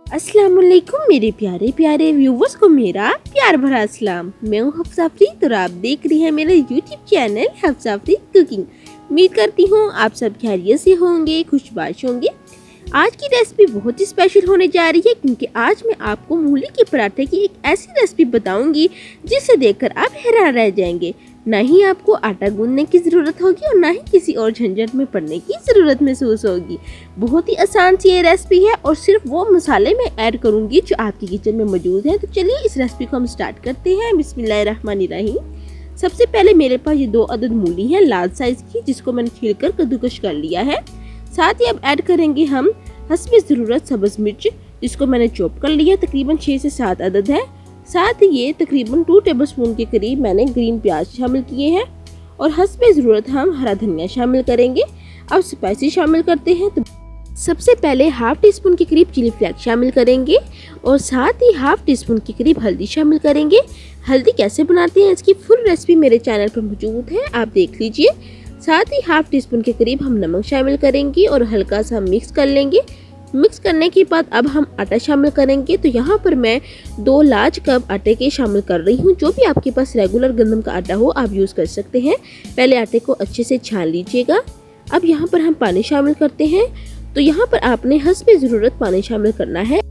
अस्सलाम वालेकुम मेरे प्यारे प्यारे व्यूवर्स को मेरा प्यार भरा सलाम। मैं हूँ हफ्सा अफरीद और आप देख रही हैं मेरा YouTube channel Hafsa Afrid cooking. उम्मीद करती हूँ आप सब खैरियत से होंगे, खुशबाश होंगे। आज की रेसिपी बहुत ही स्पेशल होने जा रही है क्योंकि आज मैं आपको मूली के पराठे की एक ऐसी रेसिपी बताऊंगी जिसे देखकर आप हैरान रह जाएंगे। ना ही आपको आटा गूंदने की ज़रूरत होगी और ना ही किसी और झंझट में पड़ने की ज़रूरत महसूस होगी। बहुत ही आसान सी ये रेसिपी है और सिर्फ वो मसाले मैं ऐड करूंगी जो आपके किचन में मौजूद है। तो चलिए इस रेसिपी को हम स्टार्ट करते हैं। बिस्मिल्लाहिर्रहमानिर्रहीम। सबसे पहले मेरे पास ये 2 अदद मूली है लार्ज साइज की, जिसको मैंने छीलकर कद्दूकश कर लिया है। साथ ही अब ऐड करेंगे हम हस्बे ज़रूरत सब्ज़ मिर्च, जिसको मैंने चॉप कर लिया, तकरीबन 6 से 7 अदद है। साथ ही ये तकरीबन 2 टेबलस्पून के करीब मैंने ग्रीन प्याज शामिल किए हैं और हस्बे ज़रूरत हम हरा धनिया शामिल करेंगे। अब स्पाइसी शामिल करते हैं। तो सबसे पहले हाफ टी स्पून के करीब चिली फ्लेक्स शामिल करेंगे और साथ ही हाफ टी स्पून के करीब हल्दी शामिल करेंगे। हल्दी कैसे बनाते हैं इसकी फुल रेसिपी मेरे चैनल पर मौजूद है, आप देख लीजिए। साथ ही हाफ टी स्पून के करीब हम नमक शामिल करेंगे और हल्का सा मिक्स कर लेंगे। मिक्स करने के बाद अब हम आटा शामिल करेंगे। तो यहाँ पर मैं 2 लार्ज कप आटे के शामिल कर रही हूँ। जो भी आपके पास रेगुलर गंदम का आटा हो आप यूज़ कर सकते हैं। पहले आटे को अच्छे से छान लीजिएगा। अब यहाँ पर हम पानी शामिल करते हैं। तो यहाँ पर आपने हस्बे ज़रूरत पानी शामिल करना है।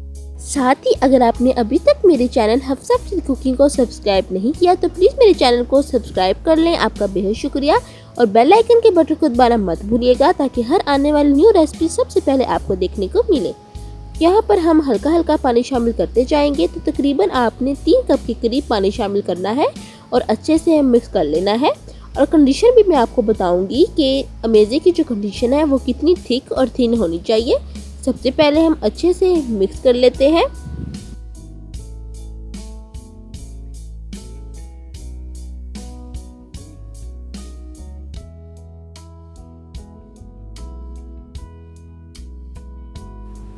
साथ ही अगर आपने अभी तक मेरे चैनल हफ्सा अफरीद कुकिंग को सब्सक्राइब नहीं किया तो प्लीज़ मेरे चैनल को सब्सक्राइब कर लें, आपका बेहद शुक्रिया। और बेल आइकन के बटन को दबाना मत भूलिएगा ताकि हर आने वाली न्यू रेसिपी सबसे पहले आपको देखने को मिले। यहाँ पर हम हल्का हल्का पानी शामिल करते जाएंगे। तो तकरीबन आपने 3 कप के करीब पानी शामिल करना है और अच्छे से मिक्स कर लेना है। और कंडीशन भी मैं आपको बताऊंगी कि अमेज़े की जो कंडीशन है वो कितनी थिक और थिन होनी चाहिए। सबसे पहले हम अच्छे से मिक्स कर लेते हैं।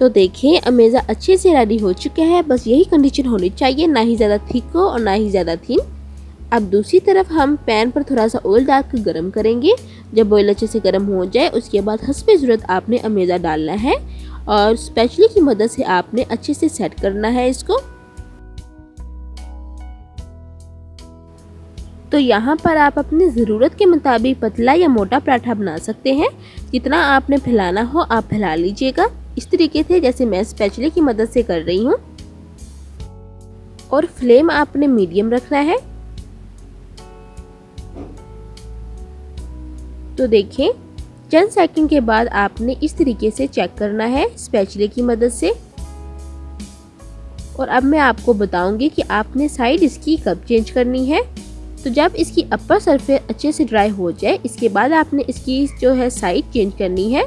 तो देखिए अमेज़ा अच्छे से रेडी हो चुका है। बस यही कंडीशन होनी चाहिए, ना ही ज़्यादा थिक हो और ना ही ज़्यादा थिन। अब दूसरी तरफ हम पैन पर थोड़ा सा ऑयल डालकर गरम करेंगे। जब ऑयल अच्छे से गरम हो जाए उसके बाद हस्बे ज़रूरत आपने अमेज़ा डालना है और स्पैचुला की मदद से आपने अच्छे से सेट करना है इसको। तो यहाँ पर आप अपनी ज़रूरत के मुताबिक पतला या मोटा पराठा बना सकते हैं। जितना आपने फैलाना हो आप फैला लीजिएगा इस तरीके से जैसे मैं स्पैचुला की मदद से कर रही हूँ। और फ्लेम आपने मीडियम रखना है। तो देखिए चंद सेकंड के बाद आपने इस तरीके से चेक करना है स्पैचुला की मदद से। और अब मैं आपको बताऊंगी कि आपने साइड इसकी कब चेंज करनी है। तो जब इसकी अपर सरफेस अच्छे से ड्राई हो जाए इसके बाद आपने इसकी जो है साइड चेंज करनी है।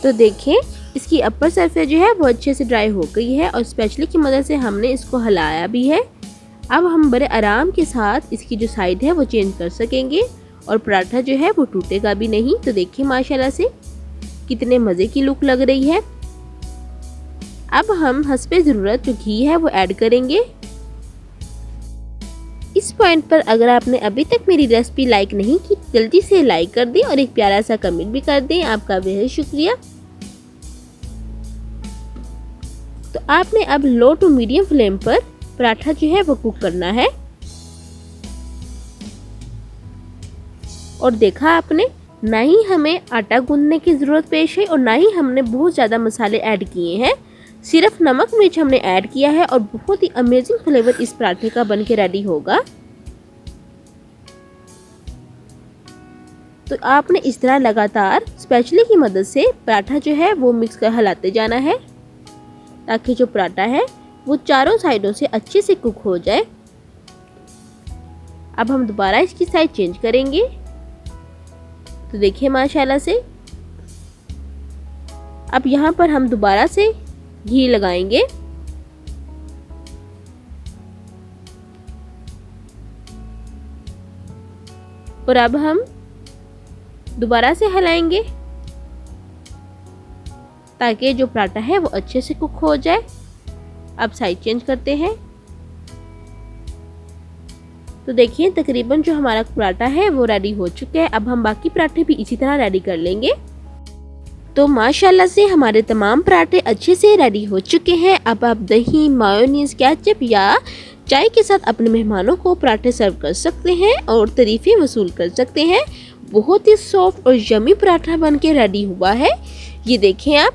तो देखिए इसकी अपर सरफेस जो है वो अच्छे से ड्राई हो गई है और स्पैचुला की मदद से हमने इसको हिलाया भी है। अब हम बड़े आराम के साथ इसकी जो साइड है वो चेंज कर सकेंगे और पराठा जो है वो टूटेगा भी नहीं। तो देखिए माशाल्लाह से कितने मज़े की लुक लग रही है। अब हम हस्बे ज़रूरत जो घी है वो ऐड करेंगे। इस पॉइंट पर अगर आपने अभी तक मेरी रेसिपी लाइक नहीं की जल्दी से लाइक कर दें और एक प्यारा सा कमेंट भी कर दें, आपका बेहद शुक्रिया। तो आपने अब लो टू मीडियम फ्लेम पर पराठा जो है वो कुक करना है। और देखा आपने, ना ही हमें आटा गूंदने की ज़रूरत पेश है और ना ही हमने बहुत ज़्यादा मसाले ऐड किए हैं। सिर्फ नमक मिर्च हमने ऐड किया है और बहुत ही अमेजिंग फ्लेवर इस पराठे का बन के रेडी होगा। तो आपने इस तरह लगातार स्पैचुला की मदद से पराठा जो है वो मिक्स कर हिलाते जाना है ताकि जो पराठा है वो चारों साइडों से अच्छे से कुक हो जाए। अब हम दोबारा इसकी साइड चेंज करेंगे। तो देखिए माशाल्लाह से अब यहाँ पर हम दोबारा से घी लगाएंगे। और अब हम दोबारा से हिलाएंगे ताकि जो पराठा है वो अच्छे से कुक हो जाए। अब साइड चेंज करते हैं। तो देखिए तकरीबन जो हमारा पराठा है वो रेडी हो चुका है। अब हम बाकी पराठे भी इसी तरह रेडी कर लेंगे। तो माशाल्लाह से हमारे तमाम पराठे अच्छे से रेडी हो चुके हैं। अब आप दही, मायोनीज, केचप या चाय के साथ अपने मेहमानों को पराठे सर्व कर सकते हैं और तारीफें वसूल कर सकते हैं। बहुत ही सॉफ्ट और यमी पराठा बन के रेडी हुआ है। ये देखें आप,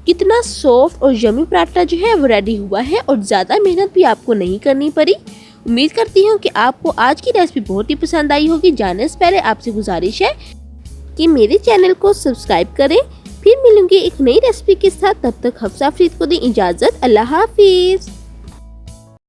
कितना सॉफ्ट और यमी पराठा जो है वो रेडी हुआ है और ज़्यादा मेहनत भी आपको नहीं करनी पड़ी। उम्मीद करती हूँ कि आपको आज की रेसिपी बहुत ही पसंद आई होगी। जाने से पहले आपसे गुजारिश है कि मेरे चैनल को सब्सक्राइब करें। फिर मिलूंगी एक नई रेसिपी के साथ, तब तक हफ्सा फरीद को दें इजाज़त। अल्लाह हाफिज़।